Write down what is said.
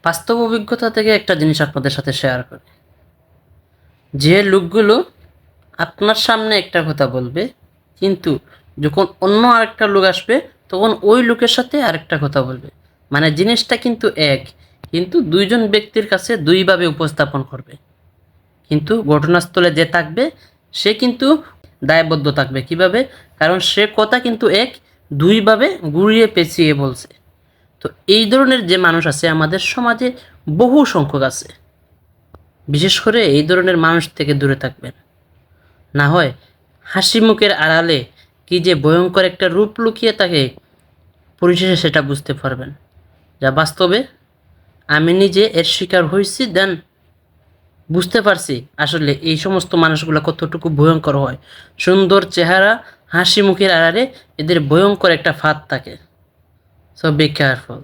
বাস্তব অভিজ্ঞতা থেকে একটা জিনিস আপনাদের সাথে শেয়ার করি। যে লোকগুলো আপনার সামনে একটা কথা বলবে, কিন্তু যখন অন্য আরেকটা লোক আসবে তখন ওই লোকের সাথে আরেকটা কথা বলবে। মানে জিনিসটা কিন্তু এক, কিন্তু দুইজন ব্যক্তির কাছে দুইভাবে উপস্থাপন করবে। কিন্তু ঘটনাস্থলে যে থাকবে সে কিন্তু দায়বদ্ধ থাকবে। কিভাবে? কারণ সে কথা কিন্তু এক, দুইভাবে ঘুরিয়ে পেঁচিয়ে বলছে। তো এই ধরনের যে মানুষ আছে আমাদের সমাজে বহু সংখ্যক আছে। বিশেষ করে এই ধরনের মানুষ থেকে দূরে থাকবেন। না হয় হাসি মুখের আড়ালে কি যে ভয়ঙ্কর একটা রূপ লুকিয়ে থাকে, পরিশেষে সেটা বুঝতে পারবেন। যা বাস্তবে আমি নিজে এর শিকার হয়েছি, দেন বুঝতে পারছি আসলে এই সমস্ত মানুষগুলো কতটুকু ভয়ঙ্কর হয়। সুন্দর চেহারা, হাসি মুখের আড়ালে এদের ভয়ঙ্কর একটা ফাঁদ থাকে। So be careful.